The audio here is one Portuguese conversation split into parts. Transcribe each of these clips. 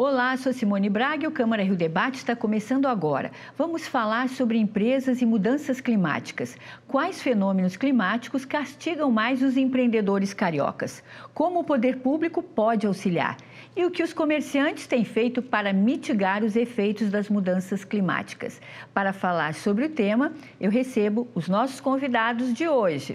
Olá, sou Simone Braga e o Câmara Rio Debate está começando agora. Vamos falar sobre empresas e mudanças climáticas. Quais fenômenos climáticos castigam mais os empreendedores cariocas? Como o poder público pode auxiliar? E o que os comerciantes têm feito para mitigar os efeitos das mudanças climáticas? Para falar sobre o tema, eu recebo os nossos convidados de hoje.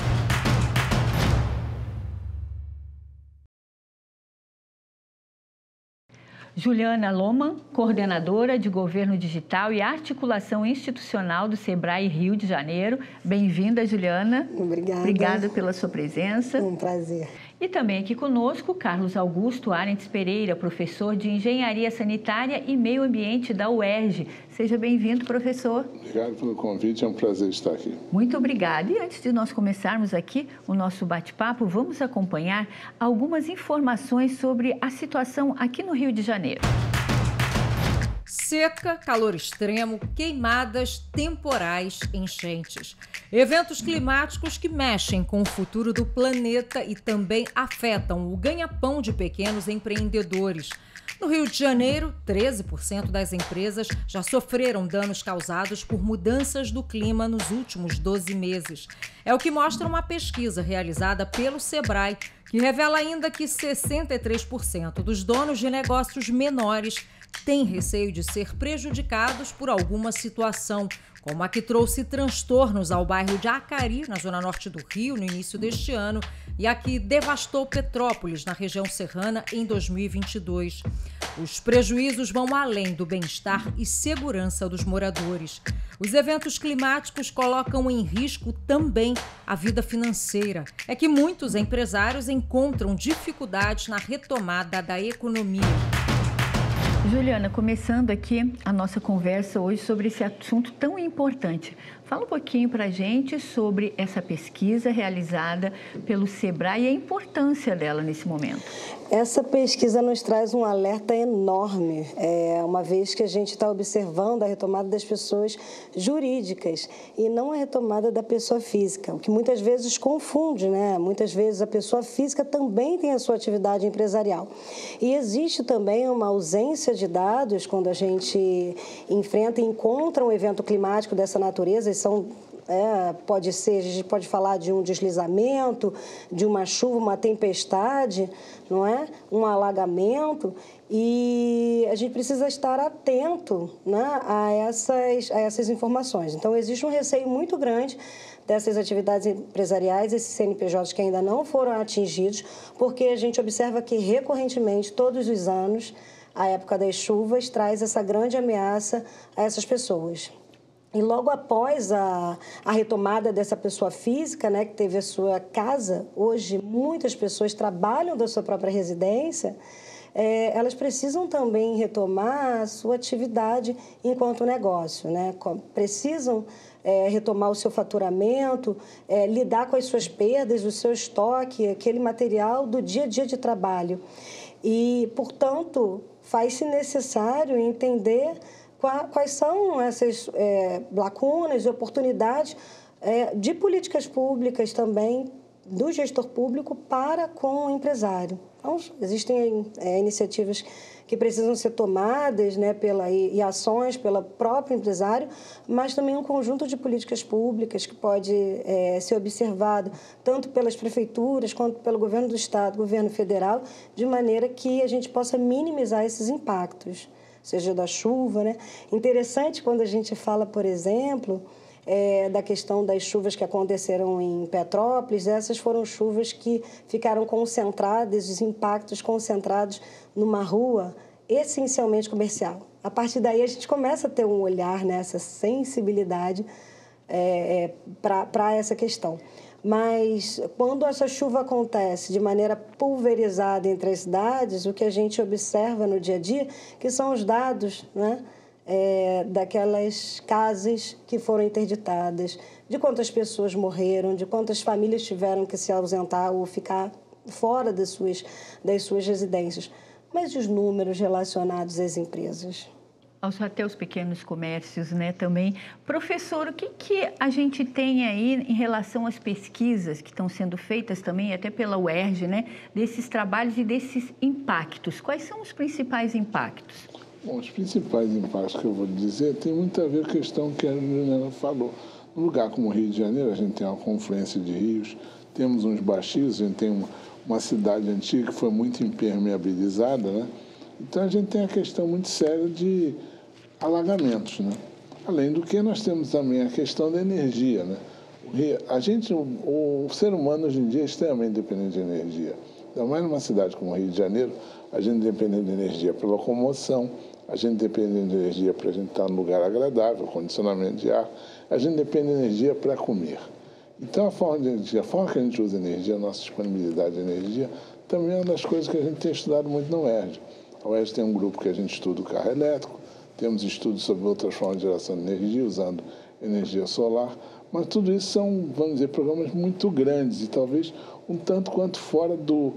Juliana Lohmann, coordenadora de Governo Digital e Articulação Institucional do Sebrae Rio de Janeiro. Bem-vinda, Juliana. Obrigada. Obrigada pela sua presença. Um prazer. E também aqui conosco, Carlos Augusto Arentes Pereira, professor de Engenharia Sanitária e Meio Ambiente da UERJ. Seja bem-vindo, professor. Obrigado pelo convite, é um prazer estar aqui. Muito obrigada. E antes de nós começarmos aqui o nosso bate-papo, vamos acompanhar algumas informações sobre a situação aqui no Rio de Janeiro. Seca, calor extremo, queimadas, temporais, enchentes. Eventos climáticos que mexem com o futuro do planeta e também afetam o ganha-pão de pequenos empreendedores. No Rio de Janeiro, 13% das empresas já sofreram danos causados por mudanças do clima nos últimos 12 meses. É o que mostra uma pesquisa realizada pelo Sebrae, que revela ainda que 63% dos donos de negócios menores têm receio de ser prejudicados por alguma situação, como a que trouxe transtornos ao bairro de Acari, na zona norte do Rio, no início deste ano, e a que devastou Petrópolis, na região serrana, em 2022. Os prejuízos vão além do bem-estar e segurança dos moradores. Os eventos climáticos colocam em risco também a vida financeira. É que muitos empresários encontram dificuldades na retomada da economia. Juliana, começando aqui a nossa conversa hoje sobre esse assunto tão importante. Fala um pouquinho para a gente sobre essa pesquisa realizada pelo Sebrae e a importância dela nesse momento. Essa pesquisa nos traz um alerta enorme, uma vez que a gente está observando a retomada das pessoas jurídicas e não a retomada da pessoa física, o que muitas vezes confunde, né? Muitas vezes a pessoa física também tem a sua atividade empresarial. E existe também uma ausência de dados quando a gente enfrenta e encontra um evento climático dessa natureza. Pode ser, a gente pode falar de um deslizamento, de uma chuva, uma tempestade, não é? Um alagamento, e a gente precisa estar atento, né, a essas informações. Então, existe um receio muito grande dessas atividades empresariais, esses CNPJs que ainda não foram atingidos, porque a gente observa que recorrentemente, todos os anos, a época das chuvas traz essa grande ameaça a essas pessoas. E logo após a retomada dessa pessoa física, né, que teve a sua casa, hoje muitas pessoas trabalham da sua própria residência, elas precisam também retomar a sua atividade enquanto negócio, né? Precisam retomar o seu faturamento, lidar com as suas perdas, o seu estoque, aquele material do dia a dia de trabalho. E, portanto, faz-se necessário entender quais são essas lacunas e oportunidades de políticas públicas também, do gestor público para com o empresário. Então, existem iniciativas que precisam ser tomadas, né, e ações pelo próprio empresário, mas também um conjunto de políticas públicas que pode ser observado tanto pelas prefeituras quanto pelo governo do estado, governo federal, de maneira que a gente possa minimizar esses impactos, seja da chuva, né? Interessante quando a gente fala, por exemplo, da questão das chuvas que aconteceram em Petrópolis. Essas foram chuvas que ficaram concentradas, os impactos concentrados numa rua essencialmente comercial. A partir daí a gente começa a ter um olhar, né, essa sensibilidade para essa questão. Mas quando essa chuva acontece de maneira pulverizada entre as cidades, o que a gente observa no dia a dia, que são os dados, né, daquelas casas que foram interditadas, de quantas pessoas morreram, de quantas famílias tiveram que se ausentar ou ficar fora das suas residências. Mas e os números relacionados às empresas? Até os pequenos comércios, né, também. Professor, o que a gente tem aí em relação às pesquisas que estão sendo feitas também, até pela UERJ, né, desses trabalhos e desses impactos? Quais são os principais impactos? Bom, os principais impactos que eu vou dizer tem muito a ver com a questão que a Juliana falou. Num lugar como o Rio de Janeiro, a gente tem uma confluência de rios, temos uns baixos, a gente tem uma cidade antiga que foi muito impermeabilizada, né? Então, a gente tem a questão muito séria de alagamentos, né? Além do que, nós temos também a questão da energia, né? O ser humano, hoje em dia, é extremamente dependente de energia. Ainda mais numa cidade como o Rio de Janeiro, a gente depende de energia para locomoção, a gente depende de energia para a gente estar num lugar agradável, condicionamento de ar, a gente depende de energia para comer. Então, a forma que a gente usa energia, a nossa disponibilidade de energia, também é uma das coisas que a gente tem estudado muito na UERJ. A UERJ tem um grupo que a gente estuda o carro elétrico, temos estudos sobre outras formas de geração de energia, usando energia solar, mas tudo isso são, vamos dizer, programas muito grandes e talvez um tanto quanto fora do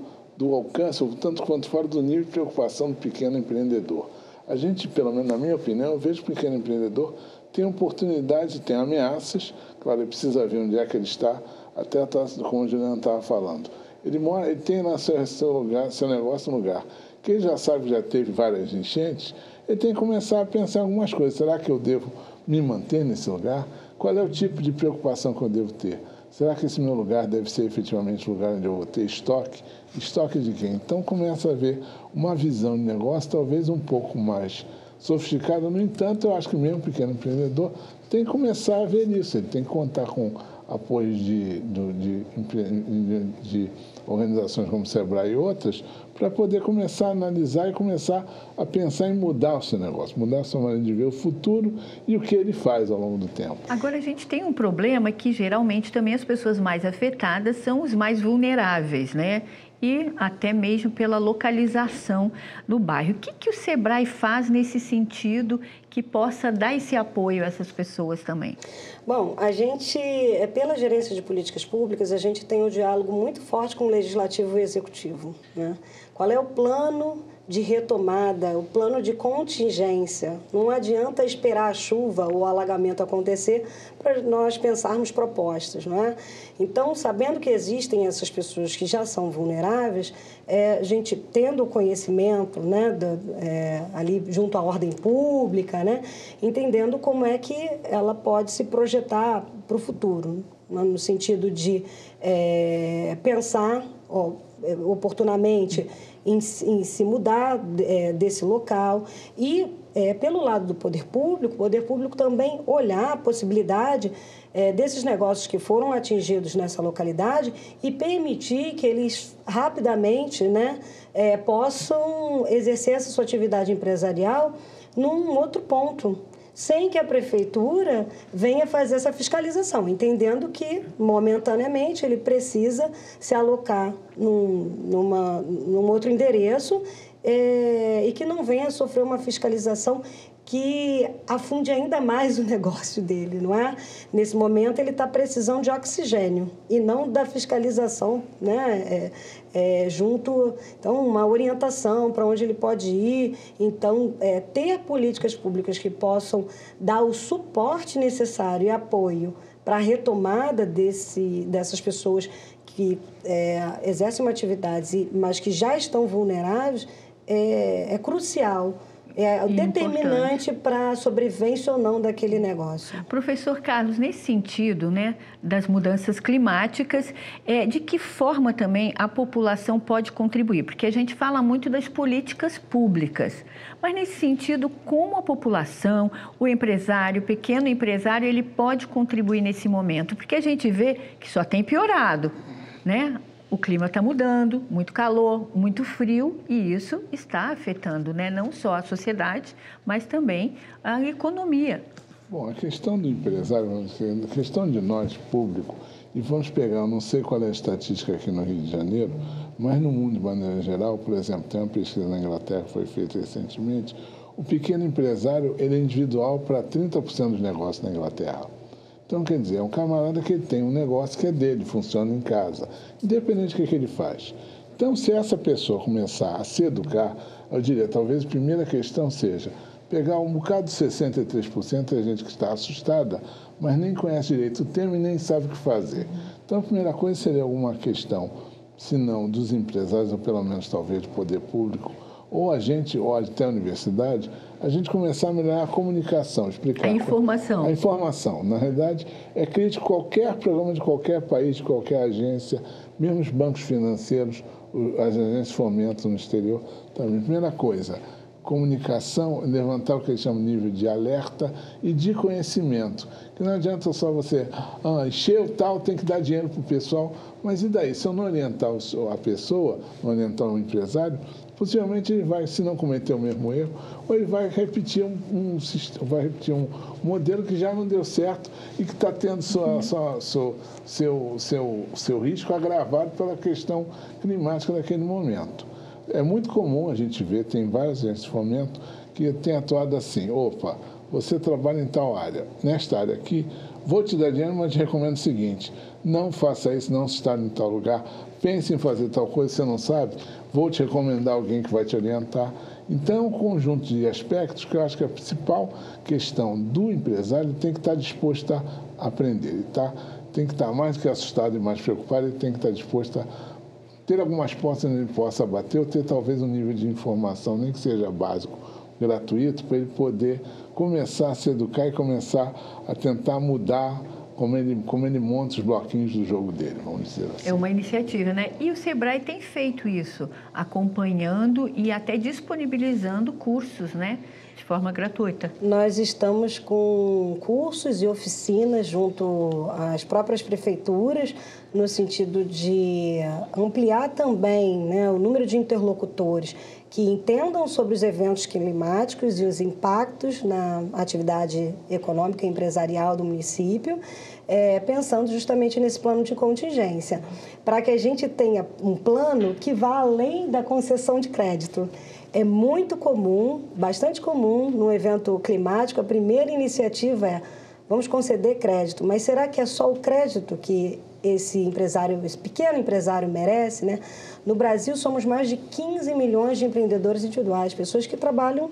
alcance, ou um tanto quanto fora do nível de preocupação do pequeno empreendedor. A gente, pelo menos na minha opinião, eu vejo que o pequeno empreendedor tem oportunidades, tem ameaças, claro, ele precisa ver onde é que ele está, até como o Juliano estava falando. Ele tem lá seu negócio no lugar. Quem já sabe que já teve várias enchentes, ele tem que começar a pensar em algumas coisas. Será que eu devo me manter nesse lugar? Qual é o tipo de preocupação que eu devo ter? Será que esse meu lugar deve ser efetivamente o lugar onde eu vou ter estoque? Estoque de quem? Então começa a haver uma visão de negócio talvez um pouco mais sofisticada. No entanto, eu acho que mesmo o pequeno empreendedor tem que começar a ver isso. Ele tem que contar com apoio de organizações como o Sebrae e outras, para poder começar a analisar e começar a pensar em mudar o seu negócio, mudar a sua maneira de ver o futuro e o que ele faz ao longo do tempo. Agora, a gente tem um problema que, geralmente, também as pessoas mais afetadas são os mais vulneráveis, né? E até mesmo pela localização do bairro. O que o Sebrae faz nesse sentido que possa dar esse apoio a essas pessoas também? Bom, a gente, pela gerência de políticas públicas, a gente tem um diálogo muito forte com o Legislativo e o Executivo, né? Qual é o plano de retomada, o plano de contingência? Não adianta esperar a chuva ou o alagamento acontecer para nós pensarmos propostas, não é? Então, sabendo que existem essas pessoas que já são vulneráveis, a gente tendo o conhecimento, né, ali junto à ordem pública, né, entendendo como é que ela pode se projetar para o futuro, no sentido de pensar oportunamente em se mudar desse local e, pelo lado do poder público, o poder público também olhar a possibilidade desses negócios que foram atingidos nessa localidade e permitir que eles rapidamente, né, possam exercer essa sua atividade empresarial num outro ponto, sem que a prefeitura venha fazer essa fiscalização, entendendo que, momentaneamente, ele precisa se alocar num outro endereço e que não venha sofrer uma fiscalização que afunde ainda mais o negócio dele, não é? Nesse momento, ele está precisando de oxigênio e não da fiscalização, né? Junto, então, uma orientação para onde ele pode ir. Então, ter políticas públicas que possam dar o suporte necessário e apoio para a retomada dessas pessoas que exercem uma atividade, mas que já estão vulneráveis, é crucial. É determinante para a sobrevivência ou não daquele negócio. Professor Carlos, nesse sentido, né, das mudanças climáticas, de que forma também a população pode contribuir? Porque a gente fala muito das políticas públicas, mas nesse sentido, como a população, o empresário, o pequeno empresário, ele pode contribuir nesse momento? Porque a gente vê que só tem piorado, né? O clima está mudando, muito calor, muito frio, e isso está afetando, né, não só a sociedade, mas também a economia. Bom, a questão do empresário, a questão de nós, público, e vamos pegar, não sei qual é a estatística aqui no Rio de Janeiro, mas no mundo de maneira geral, por exemplo, tem uma pesquisa na Inglaterra que foi feita recentemente, o pequeno empresário ele é individual para 30% dos negócios na Inglaterra. Então, quer dizer, é um camarada que tem um negócio que é dele, funciona em casa, independente do que ele faz. Então, se essa pessoa começar a se educar, eu diria, talvez a primeira questão seja pegar um bocado de 63% é gente que está assustada, mas nem conhece direito o tema e nem sabe o que fazer. Então, a primeira coisa seria alguma questão, se não dos empresários, ou pelo menos talvez do poder público, ou a gente, ou até a universidade, a gente começar a melhorar a comunicação, explicar. A informação. A informação. Na realidade, é crítico qualquer programa de qualquer país, de qualquer agência, mesmo os bancos financeiros, as agências de fomento no exterior. Também. Primeira coisa, comunicação, levantar o que eles chamam de nível de alerta e de conhecimento. Que não adianta só você encher o tal, tem que dar dinheiro para o pessoal, mas e daí? Se eu não orientar a pessoa, não orientar o empresário, possivelmente ele vai, se não cometer o mesmo erro, ou ele vai repetir um modelo que já não deu certo e que está tendo seu risco agravado pela questão climática naquele momento. É muito comum a gente ver, tem várias agências de fomento que têm atuado assim: opa, você trabalha em tal área, nesta área aqui, vou te dar dinheiro, mas te recomendo o seguinte: não faça isso, não se está em tal lugar, pense em fazer tal coisa, você não sabe, vou te recomendar alguém que vai te orientar. Então, é um conjunto de aspectos que eu acho que a principal questão do empresário tem que estar disposto a aprender. Ele tem que estar mais do que assustado e mais preocupado, ele tem que estar disposto a ter algumas portas onde ele possa bater, ou ter talvez um nível de informação, nem que seja básico, gratuito, para ele poder começar a se educar e começar a tentar mudar como ele monta os bloquinhos do jogo dele, vamos dizer assim. É uma iniciativa, né? E o Sebrae tem feito isso, acompanhando e até disponibilizando cursos, né? De forma gratuita. Nós estamos com cursos e oficinas junto às próprias prefeituras, no sentido de ampliar também, né, o número de interlocutores que entendam sobre os eventos climáticos e os impactos na atividade econômica e empresarial do município, pensando justamente nesse plano de contingência, para que a gente tenha um plano que vá além da concessão de crédito. É muito comum, bastante comum, no evento climático, a primeira iniciativa é: vamos conceder crédito, mas será que é só o crédito que esse pequeno empresário merece, né? No Brasil, somos mais de 15 milhões de empreendedores individuais, pessoas que trabalham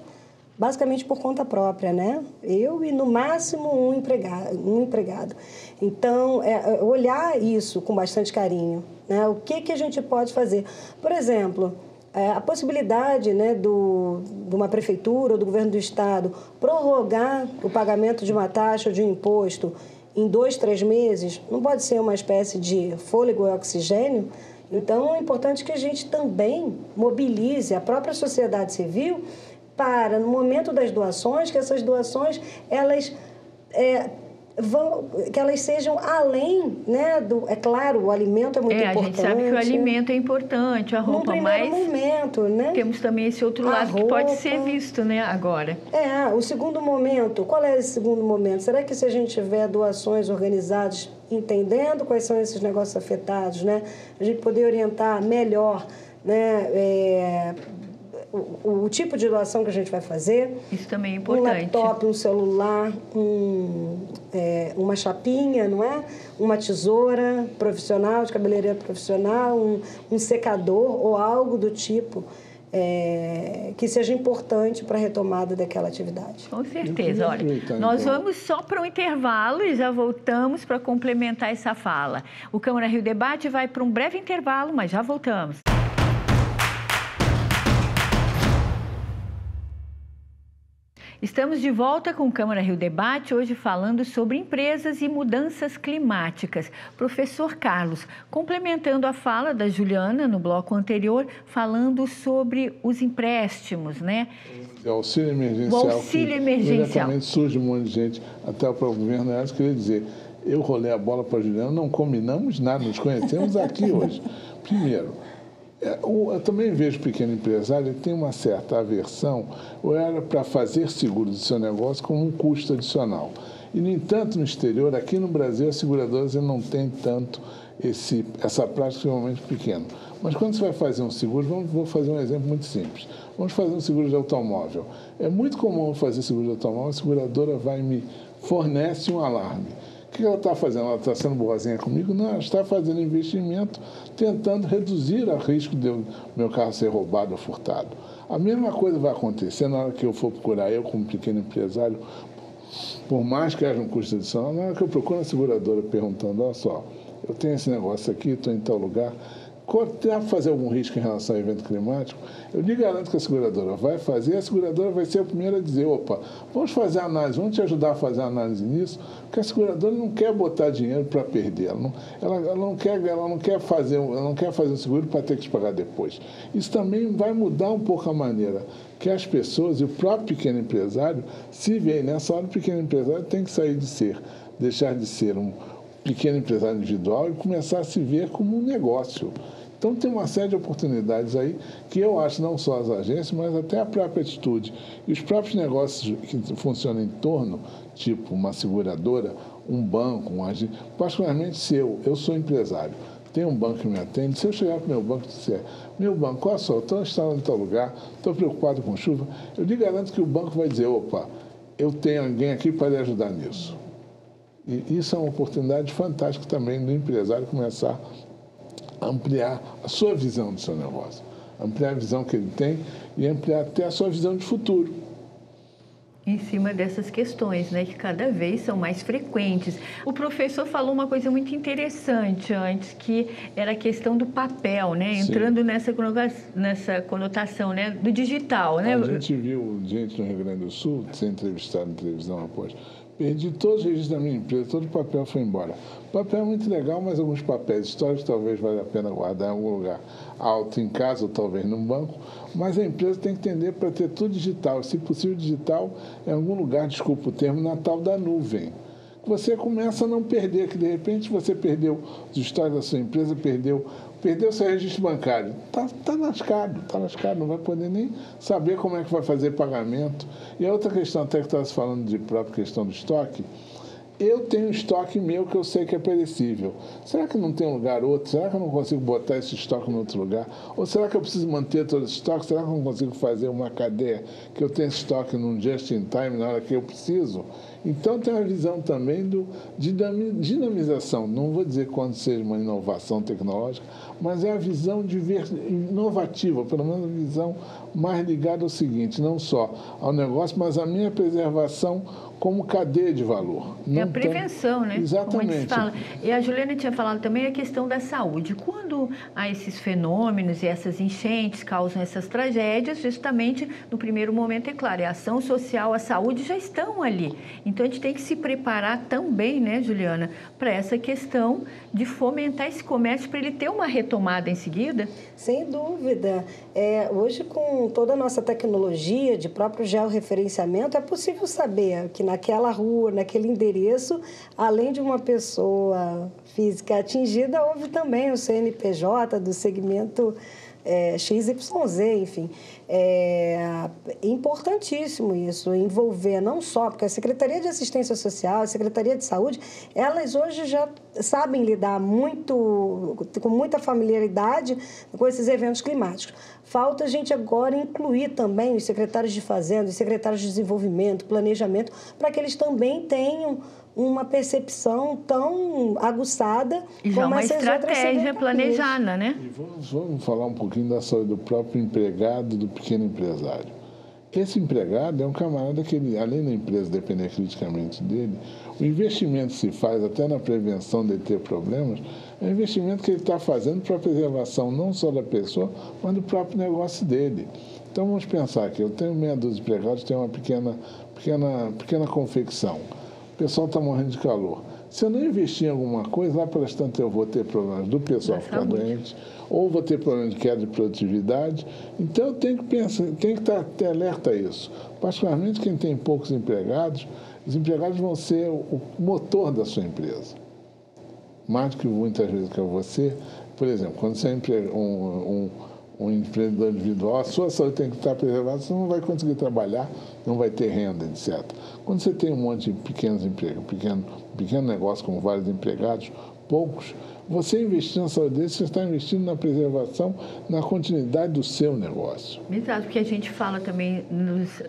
basicamente por conta própria, né? Eu e, no máximo, um empregado. Então, olhar isso com bastante carinho, né? O que a gente pode fazer? Por exemplo, a possibilidade, né, de uma prefeitura ou do governo do estado prorrogar o pagamento de uma taxa ou de um imposto em 2, 3 meses, não pode ser uma espécie de fôlego e oxigênio? Então, é importante que a gente também mobilize a própria sociedade civil para, no momento das doações, que essas doações que elas sejam além, né, é claro, o alimento é muito importante. A gente sabe que o alimento é importante, a roupa, mas momento, né? Temos também esse outro lado que pode ser visto, né, agora. O segundo momento, qual é esse segundo momento? Será que se a gente tiver doações organizadas, entendendo quais são esses negócios afetados, né, a gente poder orientar melhor, né, o tipo de doação que a gente vai fazer. Isso também é importante. Um laptop, um celular, uma chapinha, não é? Uma tesoura profissional, de cabeleireiro profissional, um secador ou algo do tipo que seja importante para a retomada daquela atividade. Com certeza. Olha, nós vamos só para um intervalo e já voltamos para complementar essa fala. O Câmara Rio Debate vai para um breve intervalo, mas já voltamos. Estamos de volta com o Câmara Rio Debate, hoje falando sobre empresas e mudanças climáticas. Professor Carlos, complementando a fala da Juliana no bloco anterior, falando sobre os empréstimos, né? O auxílio emergencial. O auxílio emergencial. Imediatamente surge um monte de gente, até para o governo, eu queria dizer, eu rolei a bola para a Juliana, não combinamos nada, nos conhecemos aqui hoje. Primeiro, eu também vejo o pequeno empresário, ele tem uma certa aversão, ou era para fazer seguro do seu negócio como um custo adicional. E, no entanto, no exterior, aqui no Brasil, as seguradoras não têm tanto essa prática extremamente pequena. Mas quando você vai fazer um seguro, vou fazer um exemplo muito simples. Vamos fazer um seguro de automóvel. É muito comum fazer seguro de automóvel, a seguradora vai e me fornece um alarme. O que ela está fazendo? Ela está sendo boazinha comigo? Não, ela está fazendo investimento, tentando reduzir o risco de meu carro ser roubado ou furtado. A mesma coisa vai acontecer na hora que eu for procurar, eu como pequeno empresário, por mais que haja um custo adicional, na hora que eu procuro a seguradora perguntando, olha só, eu tenho esse negócio aqui, estou em tal lugar, dá para fazer algum risco em relação ao evento climático? Eu lhe garanto que a seguradora vai fazer, a seguradora vai ser a primeira a dizer, opa, vamos fazer a análise, vamos te ajudar a fazer a análise nisso, porque a seguradora não quer botar dinheiro para perder, ela não quer fazer um seguro para ter que te pagar depois. Isso também vai mudar um pouco a maneira que as pessoas e o próprio pequeno empresário se veem. Nessa hora o pequeno empresário tem que deixar de ser um pequeno empresário individual e começar a se ver como um negócio. Então, tem uma série de oportunidades aí que eu acho não só as agências, mas até a própria atitude. E os próprios negócios que funcionam em torno, tipo uma seguradora, um banco, um agente. Particularmente se eu sou empresário, tem um banco que me atende, se eu chegar para o meu banco e disser, meu banco, olha só, estou instalando em tal lugar, estou preocupado com chuva, eu lhe garanto que o banco vai dizer, opa, eu tenho alguém aqui para lhe ajudar nisso. E isso é uma oportunidade fantástica também do empresário começar a ampliar a sua visão do seu negócio, ampliar a visão que ele tem e ampliar até a sua visão de futuro. Em cima dessas questões, né, que cada vez são mais frequentes. O professor falou uma coisa muito interessante antes, que era a questão do papel, né, entrando nessa conotação, né, do digital, né? A gente viu gente no Rio Grande do Sul ser entrevistado em televisão após. Perdi todos os registros da minha empresa, todo o papel foi embora. O papel é muito legal, mas alguns papéis históricos talvez valha a pena guardar em algum lugar alto, em casa ou talvez num banco, mas a empresa tem que entender para ter tudo digital, se possível digital, em algum lugar, desculpa o termo, na tal da nuvem. Você começa a não perder, que de repente você perdeu os históricos da sua empresa, perdeu seu registro bancário. Está lascado, não vai poder nem saber como é que vai fazer pagamento. E a outra questão, até que estava falando de própria questão do estoque, eu tenho estoque meu que eu sei que é perecível. Será que não tem um lugar outro? Será que eu não consigo botar esse estoque em outro lugar? Ou será que eu preciso manter todo esse estoque? Será que eu não consigo fazer uma cadeia que eu tenha estoque num just in time na hora que eu preciso? Então, tem a visão também de dinamização. Não vou dizer quando seja uma inovação tecnológica, mas é a visão inovativa, pelo menos a visão mais ligada ao seguinte, não só ao negócio, mas à minha preservação como cadeia de valor. É a prevenção, né? Exatamente. Fala. E a Juliana tinha falado também a questão da saúde. Quando há esses fenômenos e essas enchentes causam essas tragédias, justamente no primeiro momento, é claro, a ação social, a saúde já estão ali. Então, a gente tem que se preparar também, né, Juliana, para essa questão de fomentar esse comércio para ele ter uma retomada em seguida? Sem dúvida. Hoje, com toda a nossa tecnologia de próprio georreferenciamento, é possível saber que naquela rua, naquele endereço, além de uma pessoa física atingida, houve também o CNPJ do segmento XYZ, enfim. É importantíssimo isso, envolver não só, porque a Secretaria de Assistência Social, a Secretaria de Saúde, elas hoje já sabem lidar com muita familiaridade com esses eventos climáticos. Falta a gente agora incluir também os secretários de Fazenda, os secretários de Desenvolvimento, Planejamento, para que eles também tenham uma percepção tão aguçada e já como uma essas estratégia planejada, né? E vamos falar um pouquinho da saúde do próprio empregado, do pequeno empresário. Esse empregado é um camarada que, além da empresa depender criticamente dele, o investimento que se faz até na prevenção de ter problemas é um investimento que ele está fazendo para a preservação não só da pessoa, mas do próprio negócio dele. Então, vamos pensar que eu tenho meia dúzia de empregados, tenho uma pequena confecção. O pessoal está morrendo de calor. Se eu não investir em alguma coisa, lá pelas tantas eu vou ter problemas do pessoal ficar doente, ou vou ter problemas de queda de produtividade. Então, eu tenho que pensar, tenho que estar alerta a isso. Particularmente quem tem poucos empregados, os empregados vão ser o motor da sua empresa. Mais do que muitas vezes que é você. Por exemplo, quando você é um empreendedor individual, a sua saúde tem que estar preservada, você não vai conseguir trabalhar, não vai ter renda, etc. Quando você tem um monte de pequenos empregos, pequeno negócio com vários empregados, poucos, você investir na saúde dele, você está investindo na preservação, na continuidade do seu negócio. Exato, porque a gente fala também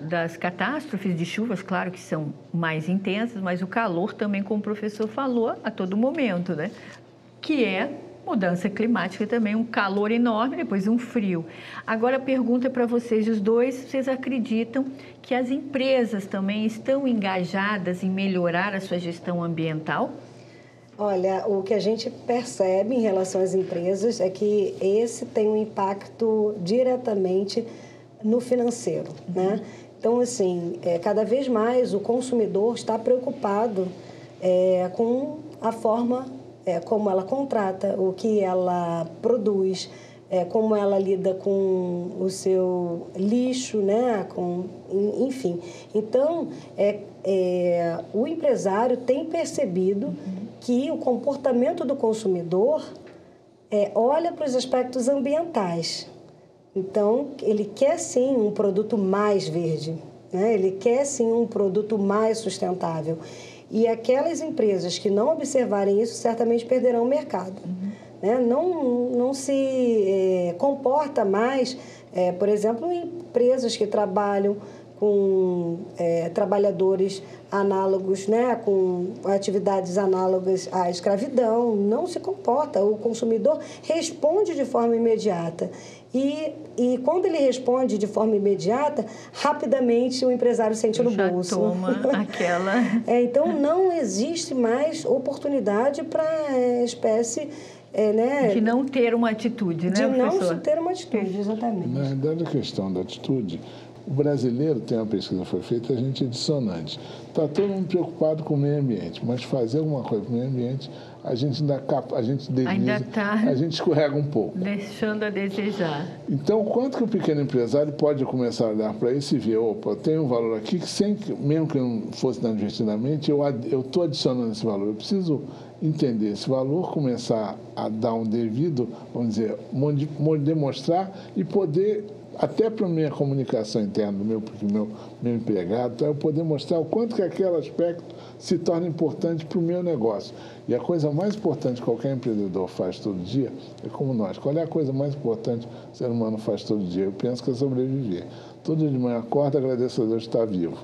das catástrofes de chuvas, claro que são mais intensas, mas o calor também, como o professor falou, a todo momento, né? Que é mudança climática também, um calor enorme, depois um frio. Agora a pergunta é para vocês os dois, vocês acreditam que as empresas também estão engajadas em melhorar a sua gestão ambiental? Olha, o que a gente percebe em relação às empresas é que esse tem um impacto diretamente no financeiro, né? Então, assim, cada vez mais o consumidor está preocupado com a forma como ela contrata, o que ela produz, como ela lida com o seu lixo, né? Enfim. Então, o empresário tem percebido que o comportamento do consumidor olha para os aspectos ambientais. Então, ele quer sim um produto mais verde, né? Ele quer sim um produto mais sustentável. E aquelas empresas que não observarem isso certamente perderão o mercado. Né? Não se comporta mais, por exemplo, empresas que trabalham com trabalhadores análogos, né, com atividades análogas à escravidão, não se comporta. O consumidor responde de forma imediata. E quando ele responde de forma imediata, rapidamente o empresário sente no bolso. Já toma aquela... Então, não existe mais oportunidade para a espécie... né, de não ter uma atitude, né, professor? De não ter uma atitude, exatamente. Na verdade, a questão da atitude... O brasileiro, tem uma pesquisa que foi feita, a gente é dissonante. Está todo mundo preocupado com o meio ambiente, mas fazer alguma coisa com o meio ambiente, a gente a gente escorrega um pouco. Deixando a desejar. Então, quanto que o pequeno empresário pode começar a olhar para isso e ver, opa, tem um valor aqui que mesmo que eu não fosse dar investidamente, eu estou adicionando esse valor. Eu preciso entender esse valor, começar a dar um devido, vamos dizer, demonstrar e poder... Até para a minha comunicação interna, porque meu empregado, eu poder mostrar o quanto que aquele aspecto se torna importante para o meu negócio. E a coisa mais importante que qualquer empreendedor faz todo dia é como nós. Qual é a coisa mais importante que o ser humano faz todo dia? Eu penso que é sobreviver. Todo dia de manhã acorda, agradeço a Deus de estar vivo.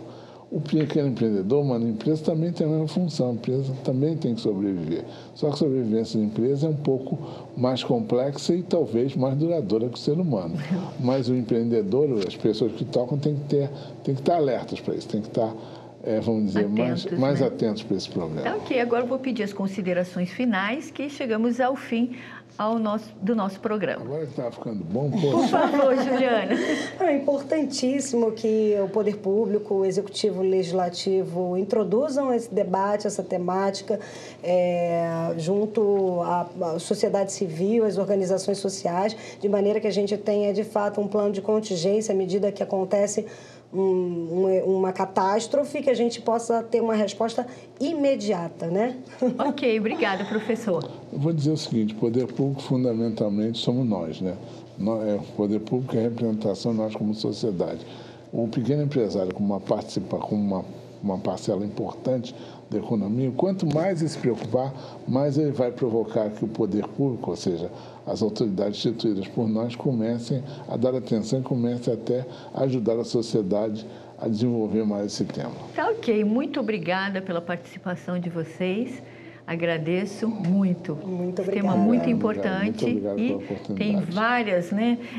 O pequeno empreendedor, uma empresa também tem a mesma função, a empresa também tem que sobreviver. Só que a sobrevivência da empresa é um pouco mais complexa e talvez mais duradoura que o ser humano. Mas o empreendedor, as pessoas que tocam, tem que estar alertas para isso, tem que estar, vamos dizer, mais atentos para esse problema. Tá, ok, agora eu vou pedir as considerações finais, que chegamos ao fim do nosso programa. Agora que estava ficando bom, por favor, Juliana. É importantíssimo que o poder público, o executivo, o legislativo introduzam esse debate, essa temática, junto à sociedade civil, às organizações sociais, de maneira que a gente tenha, de fato, um plano de contingência à medida que acontece uma catástrofe, que a gente possa ter uma resposta imediata, né? Ok, obrigada, professor. Eu vou dizer o seguinte, poder público fundamentalmente somos nós, né? O poder público é a representação de nós como sociedade. O pequeno empresário, como uma parcela importante da economia, quanto mais ele se preocupar, mais ele vai provocar que o poder público, ou seja, as autoridades instituídas por nós, comecem a dar atenção e comecem até a ajudar a sociedade a desenvolver mais esse tema. Tá ok, muito obrigada pela participação de vocês. Agradeço muito. Muito obrigada. Tema muito importante. Muito obrigado pela oportunidade.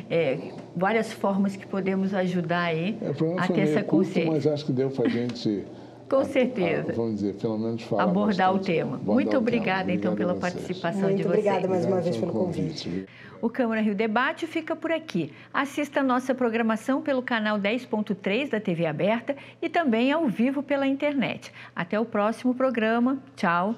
Tem várias formas que podemos ajudar aí a ter essa consciência. Mas acho que deu para a gente... Com certeza. Vamos dizer, pelo menos falar abordar bastante. o tema. Muito obrigada, então, pela participação de vocês. Muito obrigada mais uma vez pelo convite. O Câmara Rio Debate fica por aqui. Assista a nossa programação pelo canal 10.3 da TV Aberta e também ao vivo pela internet. Até o próximo programa. Tchau.